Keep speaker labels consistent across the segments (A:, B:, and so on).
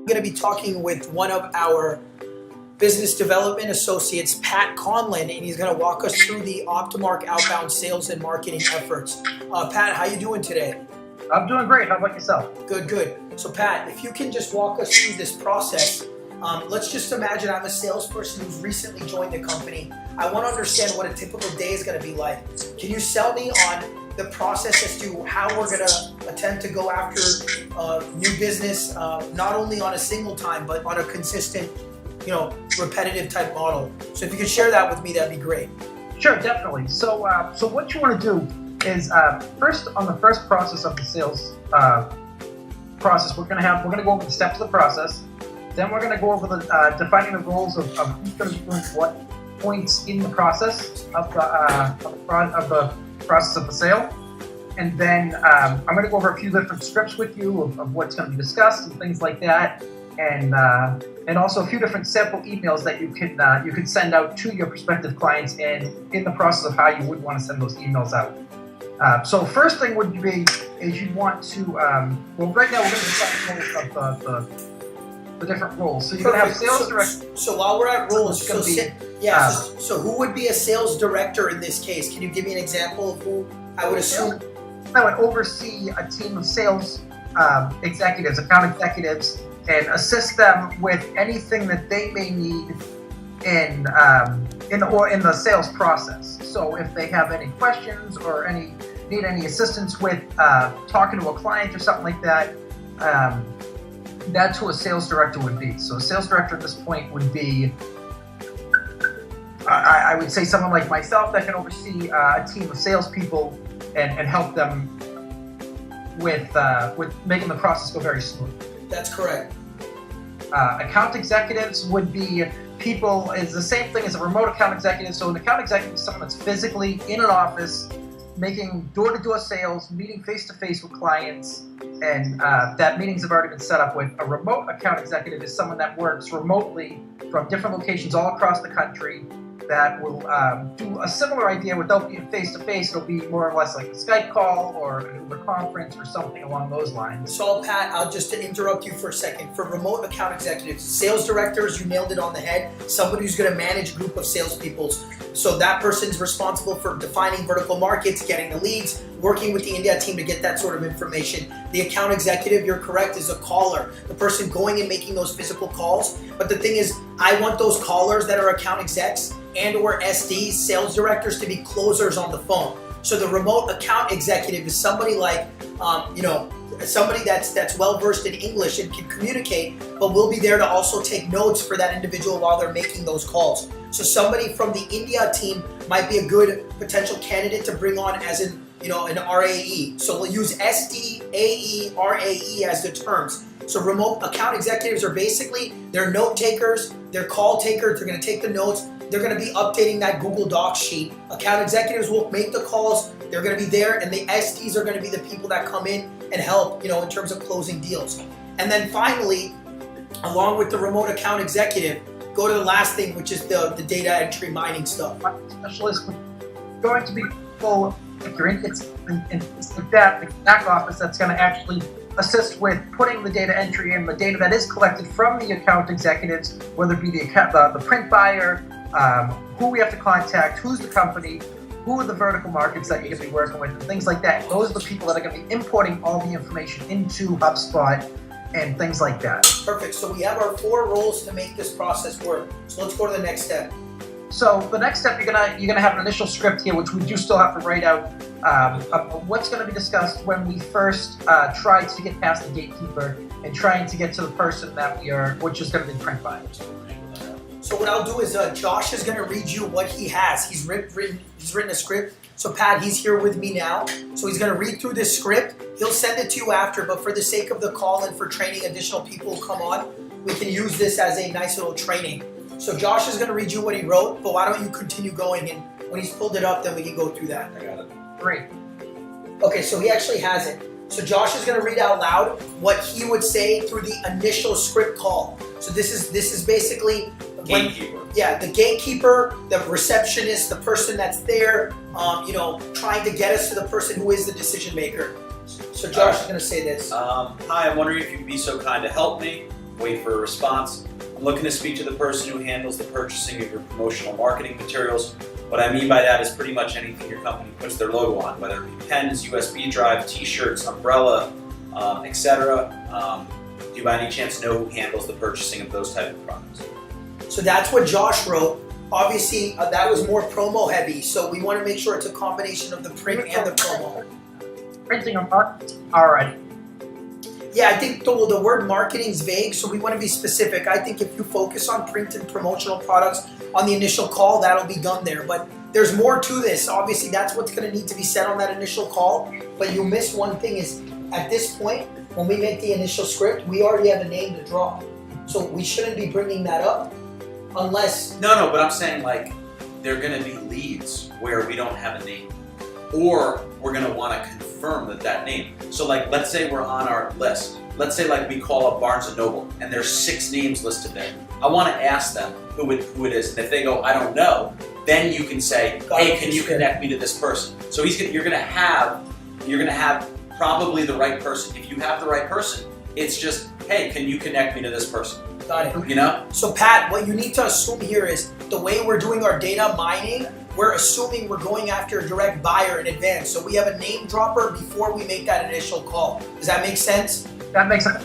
A: going to be talking with one of our business development associates, Pat Conlon, and he's going to walk us through the Optimark outbound sales and marketing efforts. Pat, how you doing today?
B: I'm doing great. How about yourself?
A: Good, good. So Pat, if you can just walk us through this process. Let's just imagine I'm a salesperson who's recently joined the company. I want to understand what a typical day is going to be like. Can you sell me on the process as to how we're going to attempt to go after new business, not only on a single time, but on a consistent, repetitive type model? So if you could share that with me, that'd be great.
B: Sure, definitely. So what you want to do is first, on the first process of the sales process, we're going to go over the steps of the process. Then we're going to go over the defining the roles of who's going to be doing what points in the process of the process of the sale. And then I'm going to go over a few different scripts with you of what's going to be discussed and things like that, and also a few different sample emails that you can send out to your prospective clients, and in the process of how you would want to send those emails out. So first thing would be is you want to well, right now we're going to discuss the different roles. So you're going to have sales director.
A: So while we're at roles, so who would be a sales director in this case? Can you give me an example of who I would assume?
B: I would oversee a team of sales executives, account executives, and assist them with anything that they may need in the sales process. So if they have any questions or need any assistance with talking to a client or something like that, that's who a sales director would be. So a sales director at this point would be, I would say, someone like myself that can oversee a team of salespeople and help them with making the process go very smooth.
A: That's correct.
B: Account executives would be people, is the same thing as a remote account executive. So an account executive is someone that's physically in an office making door-to-door sales, meeting face-to-face with clients, and that meetings have already been set up with. A remote account executive is someone that works remotely from different locations all across the country that will do a similar idea without being face-to-face. It'll be more or less like a Skype call or an Uber conference or something along those lines.
A: So Pat, I'll just interrupt you for a second. For remote account executives, sales directors, you nailed it on the head. Somebody who's going to manage a group of salespeople. So that person's responsible for defining vertical markets, getting the leads, working with the India team to get that sort of information. The account executive, you're correct, is a caller, the person going and making those physical calls. But the thing is, I want those callers that are account execs and or SDs, sales directors, to be closers on the phone. So the remote account executive is somebody like, somebody that's well-versed in English and can communicate, but will be there to also take notes for that individual while they're making those calls. So somebody from the India team might be a good potential candidate to bring on as an RAE. So we'll use SD, AE, RAE as the terms. So remote account executives are basically, they're note takers, they're call takers, they're going to take the notes, they're going to be updating that Google Docs sheet. Account executives will make the calls, they're going to be there, and the SDs are going to be the people that come in and help, in terms of closing deals. And then finally, along with the remote account executive, go to the last thing, which is the data entry mining stuff.
B: Specialist going to be full. If you're in, it's like that, the back office that's going to actually assist with putting the data entry in, the data that is collected from the account executives, whether it be the print buyer, who we have to contact, who's the company, who are the vertical markets that you're going to be working with, and things like that. Those are the people that are going to be importing all the information into HubSpot and things like that.
A: Perfect. So we have our 4 roles to make this process work. So let's go to the next step.
B: So the next step, you're gonna have an initial script here, which we do still have to write out of what's going to be discussed when we first try to get past the gatekeeper and trying to get to the person that which is going to be print buyers.
A: So what I'll do is Josh is going to read you what he has. He's written a script. So Pat, he's here with me now. So he's going to read through this script. He'll send it to you after, but for the sake of the call and for training additional people who come on, we can use this as a nice little training. So Josh is going to read you what he wrote, but why don't you continue going, and when he's pulled it up, then we can go through that.
C: I got it.
B: Great.
A: Okay, so he actually has it. So Josh is going to read out loud what he would say through the initial script call. So this is basically
C: Gatekeeper.
A: The gatekeeper, the receptionist, the person that's there, trying to get us to the person who is the decision maker. So Josh is going to say this.
C: Hi, I'm wondering if you'd be so kind to help me. wait for a response. I'm looking to speak to the person who handles the purchasing of your promotional marketing materials. What I mean by that is pretty much anything your company puts their logo on, whether it be pens, USB drive, t-shirts, umbrella, etc. Do you by any chance know who handles the purchasing of those type of products?
A: So that's what Josh wrote. Obviously, that was more promo heavy, so we want to make sure it's a combination of the print and the promo.
B: Printing them already.
A: Yeah, I think the word marketing is vague, so we want to be specific. I think if you focus on print and promotional products on the initial call, that'll be done there. But there's more to this. Obviously, that's what's going to need to be said on that initial call. But you missed one thing is, at this point, when we make the initial script, we already have a name to draw. So we shouldn't be bringing that up unless...
C: No, but I'm saying like they're going to be leads where we don't have a name. Or we're going to want to confirm that name. So like, let's say we're on our list. Let's say like we call up Barnes & Noble and there's 6 names listed there. I want to ask them who it is. And if they go, I don't know, then you can say, hey, can you connect me to this person? So you're going to have probably the right person. If you have the right person, it's just, hey, can you connect me to this person?
A: Got it.
C: You know?
A: So Pat, what you need to assume here is the way we're doing our data mining, we're assuming we're going after a direct buyer in advance. So we have a name dropper before we make that initial call. Does that make sense?
B: That makes sense.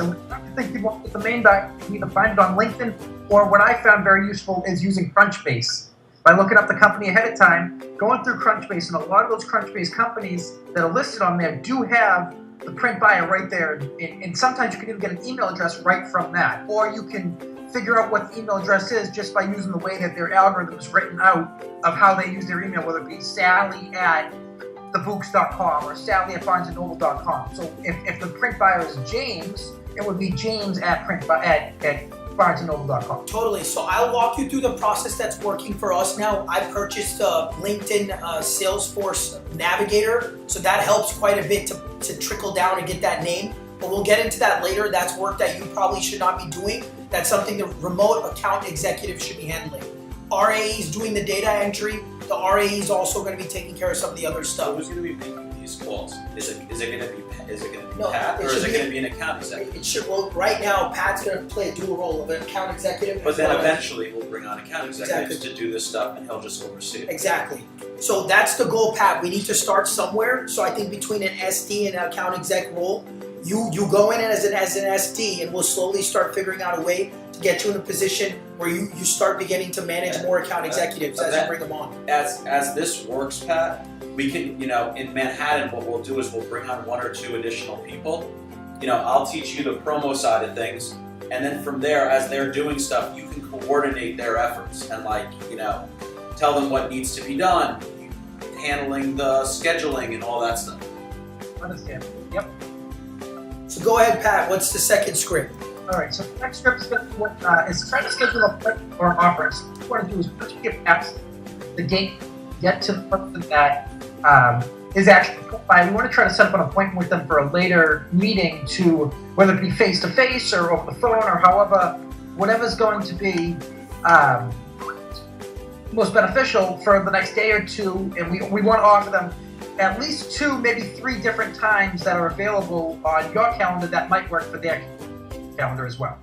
B: And I think people with the main buyer can either find it on LinkedIn, or what I found very useful is using Crunchbase. By looking up the company ahead of time, going through Crunchbase, and a lot of those Crunchbase companies that are listed on there do have the print buyer right there. And sometimes you can even get an email address right from that. Or you can figure out what the email address is just by using the way that their algorithm is written out of how they use their email, whether it be sally@thebooks.com or sally@barnesandnoble.com. So if the print buyer is James, it would be james@barnesandnoble.com.
A: Totally. So I'll walk you through the process that's working for us now. I purchased a LinkedIn Salesforce Navigator, so that helps quite a bit to trickle down and get that name. But we'll get into that later. That's work that you probably should not be doing. That's something the remote account executive should be handling. RAE is doing the data entry. The RAE is also going to be taking care of some of the other
C: So
A: stuff.
C: who's going to be making these calls? Is it going to be
A: No,
C: Pat,
A: it
C: or is
A: should
C: it
A: be-
C: going to be an account executive?
A: It should. Well, right now, Pat's going to play a dual role of an account executive.
C: But
A: as
C: then
A: well as-
C: eventually we'll bring on account executives
A: Exactly.
C: to do this stuff, and he'll just oversee it.
A: Exactly. So that's the goal, Pat. We need to start somewhere. So I think between an SD and an account exec role, you go in as an SD, and we'll slowly start figuring out a way to get you in a position where you start beginning to manage more account executives as you bring them on.
C: As this works, Pat, we can, in Manhattan, what we'll do is we'll bring on 1 or 2 additional people. I'll teach you the promo side of things, and then from there, as they're doing stuff, you can coordinate their efforts and tell them what needs to be done, handling the scheduling and all that stuff.
B: Understand? Yep.
A: So go ahead, Pat. What's the second script?
B: All right, so the next script is trying to schedule a print or an offer. So what you want to do is first get past the gate, get to the person that is actually by. We want to try to set up an appointment with them for a later meeting, to whether it be face to face or over the phone or whatever's going to be most beneficial for the next day or two. And we want to offer them at least 2, maybe 3 different times that are available on your calendar that might work for their calendar as well.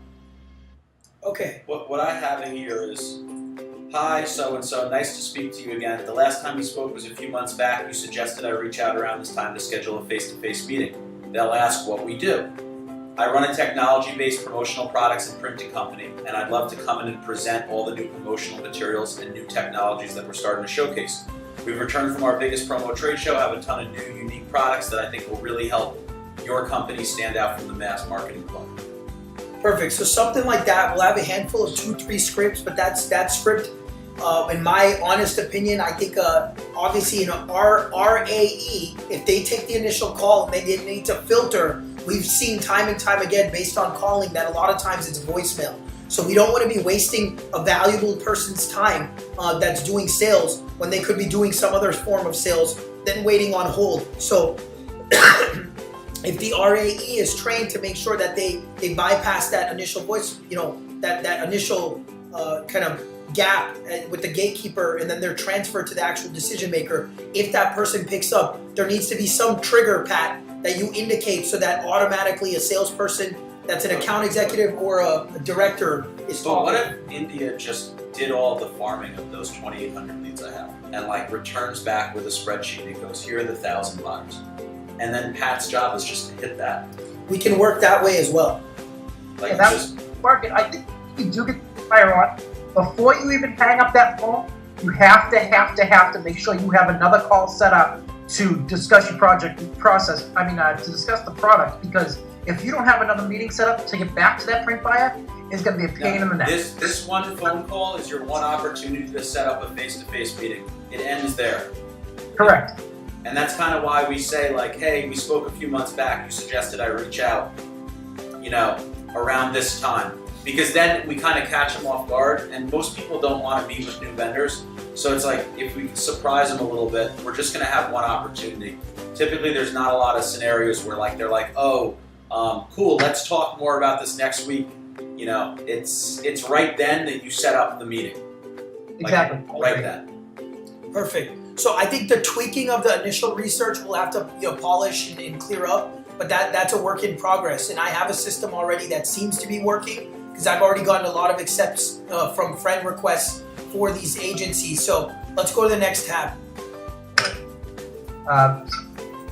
A: Okay.
C: What I have in here is, hi, so-and-so, nice to speak to you again. The last time we spoke was a few months back. You suggested I reach out around this time to schedule a face-to-face meeting. They'll ask what we do. I run a technology-based promotional products and printing company, and I'd love to come in and present all the new promotional materials and new technologies that we're starting to showcase. We've returned from our biggest promo trade show, have a ton of new, unique products that I think will really help your company stand out from the mass marketing club.
A: Perfect. So something like that. We'll have a handful of 2-3 scripts, but that script, in my honest opinion, I think obviously in our RAE, if they take the initial call and they need to filter, we've seen time and time again based on calling that a lot of times it's voicemail. So we don't want to be wasting a valuable person's time that's doing sales when they could be doing some other form of sales, then waiting on hold. So if the RAE is trained to make sure that they bypass that initial voice, that initial kind of gap with the gatekeeper, and then they're transferred to the actual decision maker. If that person picks up, there needs to be some trigger, Pat, that you indicate so that automatically a salesperson that's an account executive or a director is
C: But what
A: talking.
C: if India just did all the farming of those 2,800 leads I have, and like returns back with a spreadsheet and goes, here are the 1,000 buyers, and then Pat's job is just to hit that.
A: We can work that way as well.
C: Like
B: And that's
C: just
B: market. I think you do get Fireround. Before you even hang up that phone, you have to make sure you have another call set up to discuss your project process. To discuss the product, because if you don't have another meeting set up to get back to that print buyer, it's going to be a pain in the neck.
C: this one phone call is your one opportunity to set up a face-to-face meeting. It ends there.
B: Correct.
C: And that's kind of why we say, like, hey, we spoke a few months back, you suggested I reach out, around this time. Because then we kind of catch them off guard, and most people don't want to meet with new vendors. So it's like, if we surprise them a little bit, we're just going to have one opportunity. Typically, there's not a lot of scenarios where they're like, oh, cool, let's talk more about this next week. It's right then that you set up the meeting.
B: Exactly.
C: Right then.
A: Perfect. So I think the tweaking of the initial research will have to polish and clear up, but that's a work in progress. And I have a system already that seems to be working because I've already gotten a lot of accepts from friend requests for these agencies. So let's go to the next tab.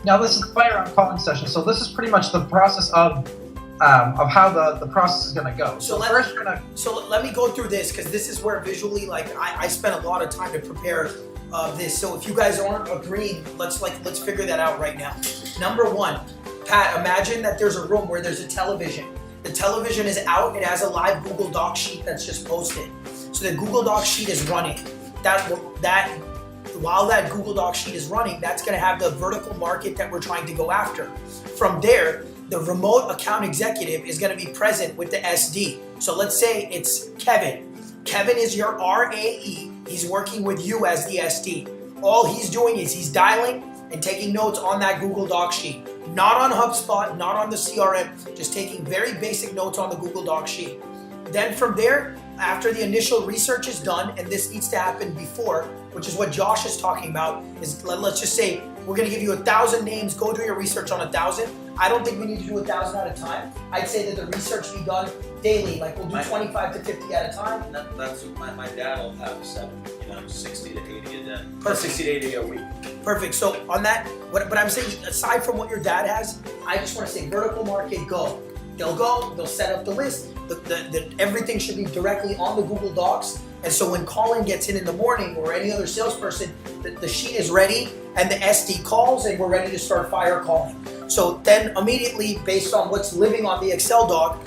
B: Now this is the Fireround calling session. So this is pretty much the process of how the process is going to go.
A: So let me go through this because this is where visually, I spent a lot of time to prepare this. So if you guys aren't agreeing, let's figure that out right now. Number one, Pat, imagine that there's a room where there's a television. The television is out. It has a live Google Doc sheet that's just posted. So the Google Doc sheet is running. While that Google Doc sheet is running, that's going to have the vertical market that we're trying to go after. From there, the remote account executive is going to be present with the SD. So let's say it's Kevin. Kevin is your RAE. He's working with you as the SD. All he's doing is he's dialing and taking notes on that Google Doc sheet. Not on HubSpot, not on the CRM, just taking very basic notes on the Google Doc sheet. Then from there, after the initial research is done, and this needs to happen before, which is what Josh is talking about, is let's just say we're going to give you 1,000 names, go do your research on 1,000. I don't think we need to do 1,000 at a time. I'd say that the research be done daily, like we'll do 25 to 50 at a time.
C: That's what my dad will have 60 to 80 a day.
A: Perfect.
C: 60 to 80 a week.
A: Perfect. So on that, what I'm saying, aside from what your dad has, I just want to say vertical market, go. They'll go, they'll set up the list, everything should be directly on the Google Docs. And so when Colin gets in the morning or any other salesperson, the sheet is ready and the SD calls and we're ready to start fire calling. So then immediately, based on what's living on the Excel doc,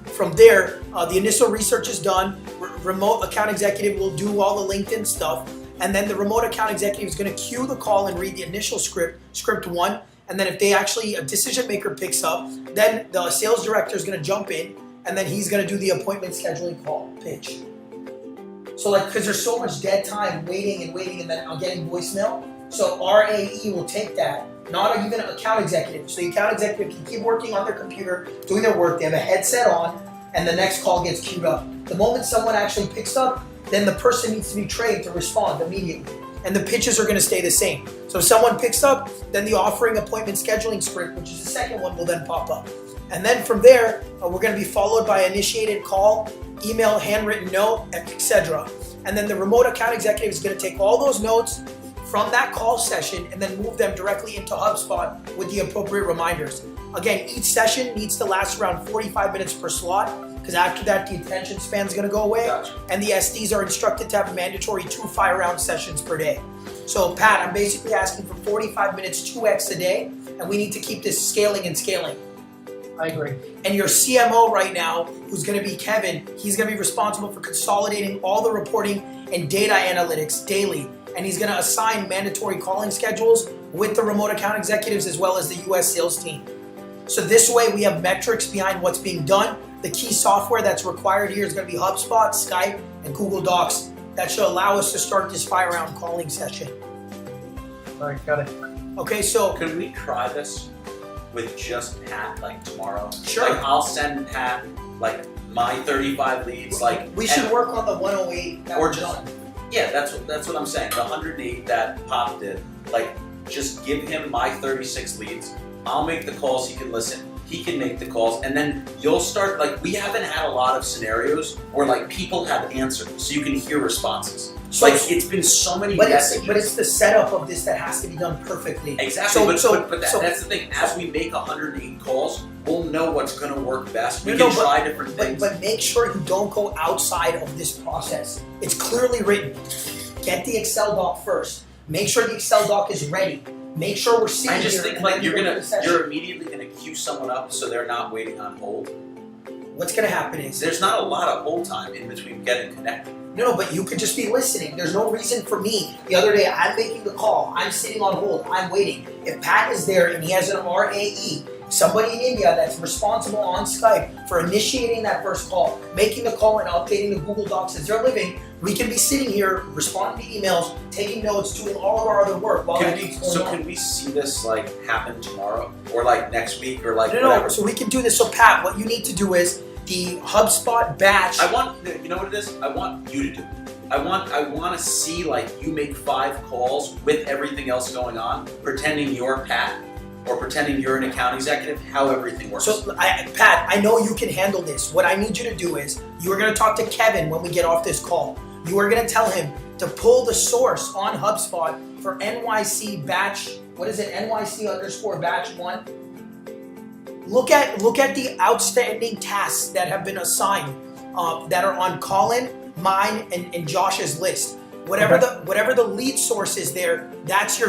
A: from there, the initial research is done. Remote account executive will do all the LinkedIn stuff. And then the remote account executive is going to cue the call and read the initial script one. And then if a decision maker picks up, then the sales director is going to jump in and then he's going to do the appointment scheduling call pitch. So because there's so much dead time waiting and then I'm getting voicemail. So RAE will take that, not even an account executive. So the account executive can keep working on their computer, doing their work. They have a headset on and the next call gets queued up. The moment someone actually picks up, then the person needs to be trained to respond immediately. And the pitches are going to stay the same. So if someone picks up, then the offering appointment scheduling script, which is the second one, will then pop up. And then from there, we're going to be followed by initiated call, email, handwritten note, etc. And then the remote account executive is going to take all those notes from that call session and then move them directly into HubSpot with the appropriate reminders. Again, each session needs to last around 45 minutes per slot because after that, the attention span is going to go away.
C: Gotcha.
A: And the SDs are instructed to have a mandatory 2 Fireround sessions per day. So Pat, I'm basically asking for 45 minutes, 2x a day, and we need to keep this scaling and scaling.
B: I agree.
A: And your CMO right now, who's going to be Kevin, he's going to be responsible for consolidating all the reporting and data analytics daily. And he's going to assign mandatory calling schedules with the remote account executives as well as the US sales team. So this way we have metrics behind what's being done. The key software that's required here is going to be HubSpot, Skype, and Google Docs. That should allow us to start this Fireround calling session.
B: All right, got it.
A: Okay, so
C: Can we try this with just Pat tomorrow?
A: Sure.
C: I'll send Pat my 35 leads.
A: we should work on the 108 that
C: Or
A: we're
C: just-
A: done.
C: Yeah, that's what I'm saying. The 108 that Pop did. Just give him my 36 leads. I'll make the calls. He can listen. he can make the calls, and then you'll start, like, we haven't had a lot of scenarios where like people have answered, so you can hear responses.
A: So,
C: Like, it's been so many messages.
A: But it's the setup of this that has to be done perfectly.
C: Exactly, that's the thing. As we make 108 calls, we'll know what's going to work best. We can try different things.
A: But make sure you don't go outside of this process. It's clearly written. Get the Excel doc first. Make sure the Excel doc is ready. Make sure we're seeing.
C: I just think like you're immediately gonna queue someone up so they're not waiting on hold.
A: What's gonna happen is
C: there's not a lot of hold time in between getting connected.
A: No, but you could just be listening. There's no reason for me. The other day, I'm making the call. I'm sitting on hold. I'm waiting. If Pat is there and he has an RAE, somebody in India that's responsible on Skype for initiating that first call, making the call and updating the Google Docs as they're living, we can be sitting here, responding to emails, taking notes, doing all of our other work while that keeps going on.
C: Can we see this like happen tomorrow or like next week or like
A: No,
C: whatever?
A: so we can do this. So Pat, what you need to do is the HubSpot batch.
C: You know what it is? I want you to do it. I want to see like you make 5 calls with everything else going on, pretending you're Pat or pretending you're an account executive, how everything works.
A: So Pat, I know you can handle this. What I need you to do is you are going to talk to Kevin when we get off this call. You are going to tell him to pull the source on HubSpot for NYC batch. What is it? NYC_batch 1. Look at the outstanding tasks that have been assigned that are on Colin, mine, and Josh's list. Whatever the lead source is there, that's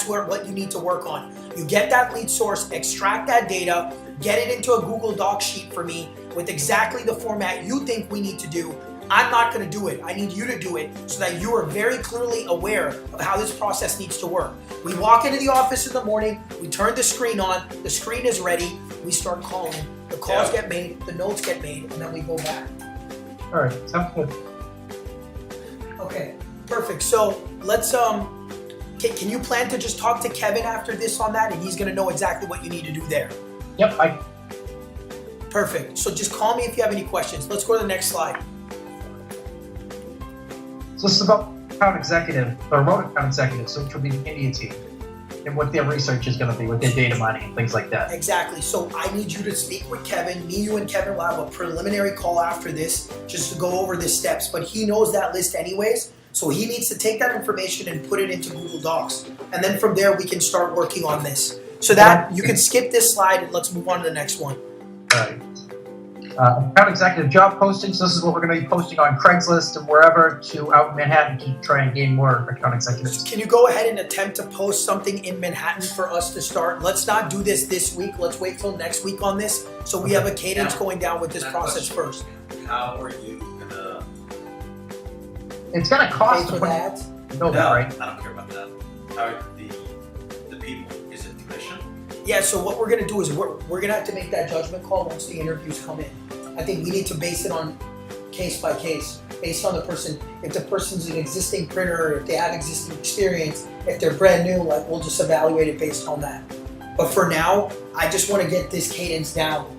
A: what you need to work on. You get that lead source, extract that data, get it into a Google Doc sheet for me with exactly the format you think we need to do. I'm not going to do it. I need you to do it so that you are very clearly aware of how this process needs to work. We walk into the office in the morning, we turn the screen on, the screen is ready, we start calling, the calls get made, the notes get made, and then we go back.
B: All right, sounds good.
A: Okay, perfect. So let's, can you plan to just talk to Kevin after this on that, and he's going to know exactly what you need to do there?
B: Yep,
A: Perfect. So just call me if you have any questions. Let's go to the next slide.
B: So this is about account executive, or remote account executive, so which will be the India team, and what their research is going to be with their data mining and things like that.
A: Exactly. So I need you to speak with Kevin. Me, you, and Kevin will have a preliminary call after this just to go over the steps. But he knows that list anyways, so he needs to take that information and put it into Google Docs. And then from there, we can start working on this. So that you can skip this slide and let's move on to the next one.
B: All right. Account executive job postings. So this is what we're going to be posting on Craigslist and wherever to out in Manhattan to try and gain more account executives.
A: Can you go ahead and attempt to post something in Manhattan for us to start? Let's not do this week. Let's wait till next week on this so we have a cadence going down with this process first.
C: How are you gonna?
B: It's going to cost
A: for that.
B: You know that, right?
C: I don't care about that. How are the people? Is it commission?
A: Yeah, so what we're going to do is we're going to have to make that judgment call once the interviews come in. I think we need to base it on case by case, based on the person. If the person's an existing printer, if they have existing experience, if they're brand new, like we'll just evaluate it based on that. But for now, I just want to get this cadence down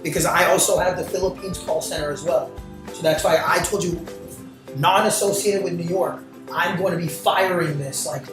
A: because I also have the Philippines call center as well. So that's why I told you, non-associated with New York, I'm going to be firing this like.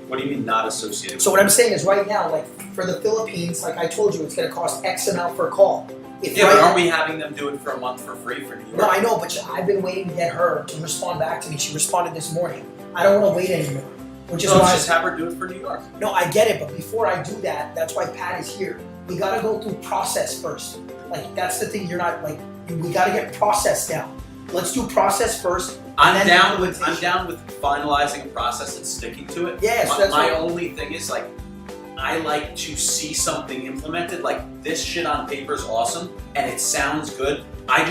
C: What do you mean not associated?
A: So what I'm saying is right now, like for the Philippines, like I told you, it's going to cost X amount per call.
C: But aren't we having them do it for a month for free for New York?
A: No, I know, but I've been waiting to get her to respond back to me. She responded this morning. I don't want to wait anymore. Which is why
C: let's just have her do it for New York.
A: No, I get it, but before I do that, that's why Pat is here. We got to go through process first. Like that's the thing. You're not like we got to get process down. Let's do process first.
C: I'm down with finalizing a process and sticking to it.
A: Yes,
C: my only thing is like I like to see something implemented. Like this shit on paper is awesome and it sounds good. I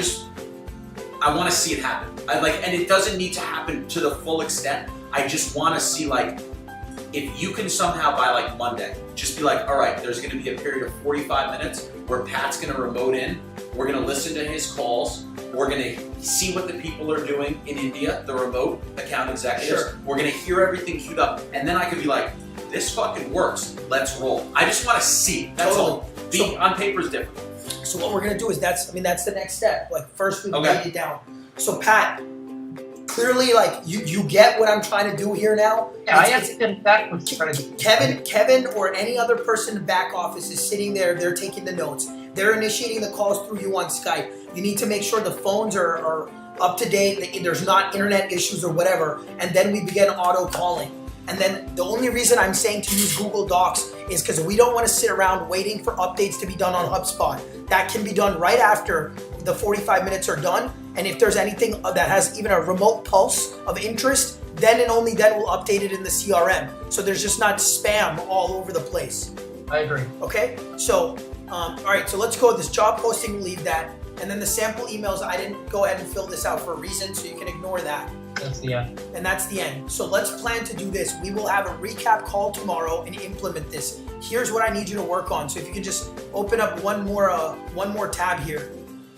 C: want to see it happen. And it doesn't need to happen to the full extent. I just want to see like if you can somehow by like Monday just be like, all right, there's going to be a period of 45 minutes where Pat's going to remote in. We're going to listen to his calls. We're going to see what the people are doing in India, the remote account executives.
A: Sure.
C: We're going to hear everything queued up. And then I could be like, this fucking works. Let's roll. I just want to see it. That's all. On paper is different.
A: So what we're going to do is that's the next step. Like first we write it down. So Pat, clearly like you get what I'm trying to do here now.
B: Yeah, I understand that was
A: Kevin or any other person in the back office is sitting there, they're taking the notes. They're initiating the calls through you on Skype. You need to make sure the phones are up to date, there's not internet issues or whatever, and then we begin auto calling. And then the only reason I'm saying to use Google Docs is because we don't want to sit around waiting for updates to be done on HubSpot. That can be done right after the 45 minutes are done. And if there's anything that has even a remote pulse of interest, then and only then we'll update it in the CRM. So there's just not spam all over the place.
B: I agree.
A: Okay, so, all right, so let's go with this job posting, we'll leave that. And then the sample emails, I didn't go ahead and fill this out for a reason, so you can ignore that.
B: That's the end.
A: And that's the end. So let's plan to do this. We will have a recap call tomorrow and implement this. Here's what I need you to work on. So if you can just open up one more tab here,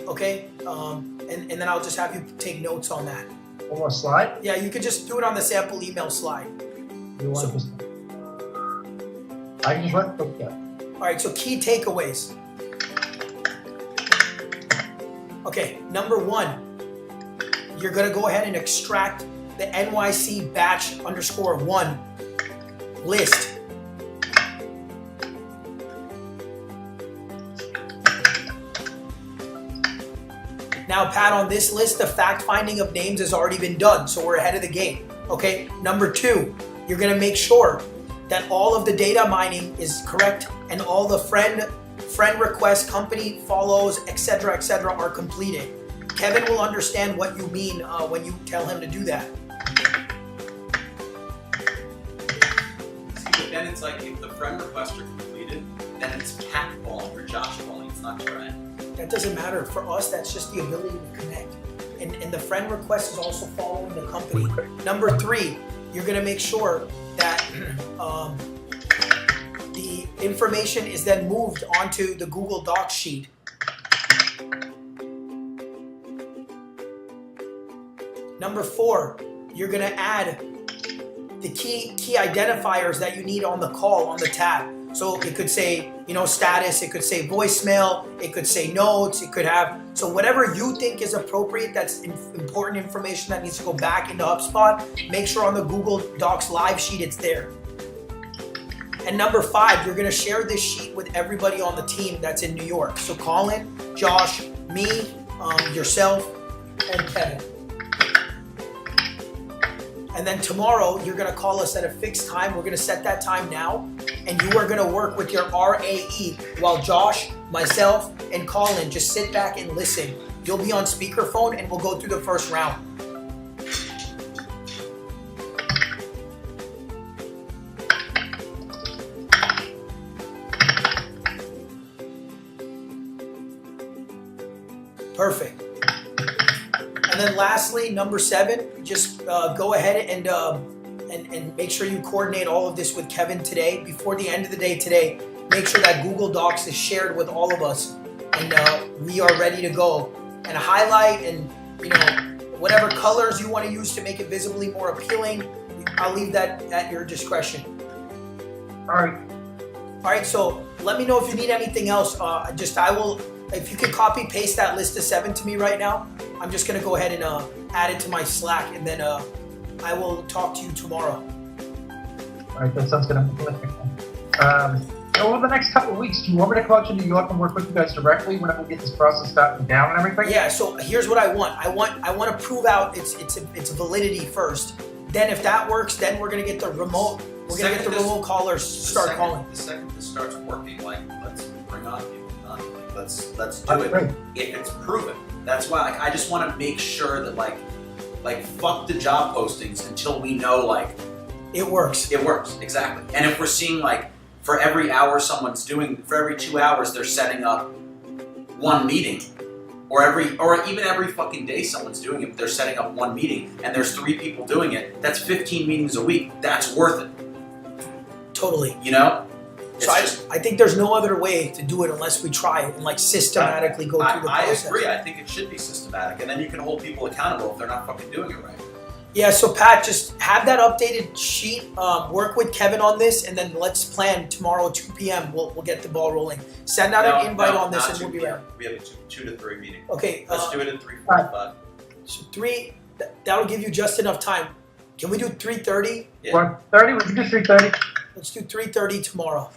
A: okay? And then I'll just have you take notes on that.
B: One more slide?
A: Yeah, you could just do it on the sample email slide.
B: You want this? I can just let okay.
A: All right, so key takeaways. Okay, number 1, you're gonna go ahead and extract the NYC batch_1 list. Now, Pat, on this list, the fact finding of names has already been done, so we're ahead of the game. Okay, number 2, you're gonna make sure that all of the data mining is correct and all the friend requests, company follows, etc., are completed. Kevin will understand what you mean when you tell him to do that.
C: See, but then it's like if the friend requests are completed, then it's Pat calling or Josh calling. It's not Trent.
A: That doesn't matter. For us, that's just the ability to connect. And the friend request is also following the company. Number 3, you're going to make sure that the information is then moved onto the Google Docs sheet. Number 4, you're going to add the key identifiers that you need on the call on the tab. So it could say, status, it could say voicemail, it could say notes, it could have, so whatever you think is appropriate, that's important information that needs to go back into HubSpot, make sure on the Google Docs live sheet it's there. And number 5, you're gonna share this sheet with everybody on the team that's in New York. So Colin, Josh, me, yourself, and Kevin. And then tomorrow, you're gonna call us at a fixed time. We're gonna set that time now. And you are gonna work with your RAE while Josh, myself, and Colin just sit back and listen. You'll be on speakerphone and we'll go through the first round. Perfect. And then lastly, number 7, just go ahead and make sure you coordinate all of this with Kevin today. Before the end of the day today, make sure that Google Docs is shared with all of us and we are ready to go. And highlight and whatever colors you want to use to make it visibly more appealing, I'll leave that at your discretion.
B: All
A: right, so let me know if you need anything else. If you could copy paste that list of 7 to me right now, I'm just gonna go ahead and add it to my Slack, and then I will talk to you tomorrow.
B: All right, that sounds good. Over the next couple of weeks, do you want me to come out to New York and work with you guys directly whenever we get this process started down and everything?
A: Yeah. So here's what I want. I want to prove out its validity first. Then if that works, then we're gonna get the remote. We're gonna get the remote callers start calling.
C: The second this starts working, let's bring on people. Let's do it.
B: Right.
C: If it's proven. That's why I just want to make sure that fuck the job postings until we know
A: it works.
C: It works, exactly. And if we're seeing for every hour someone's doing, for every 2 hours they're setting up one meeting, or even every fucking day someone's doing it, they're setting up one meeting and there's 3 people doing it, that's 15 meetings a week. That's worth it.
A: Totally. So I think there's no other way to do it unless we try it and systematically go through the process.
C: I agree. I think it should be systematic, and then you can hold people accountable if they're not fucking doing it right.
A: Yeah, so Pat, just have that updated sheet, work with Kevin on this, and then let's plan tomorrow 2 p.m. We'll get the ball rolling. Send out an invite on this and we'll be ready.
C: We have a 2 to 3 meeting.
A: Okay.
C: Let's do it at 3:45.
A: So 3 That'll give you just enough time. Can we do 3:30?
C: Yeah.
B: 1:30. We can do 3:30.
A: Let's do 3:30 tomorrow.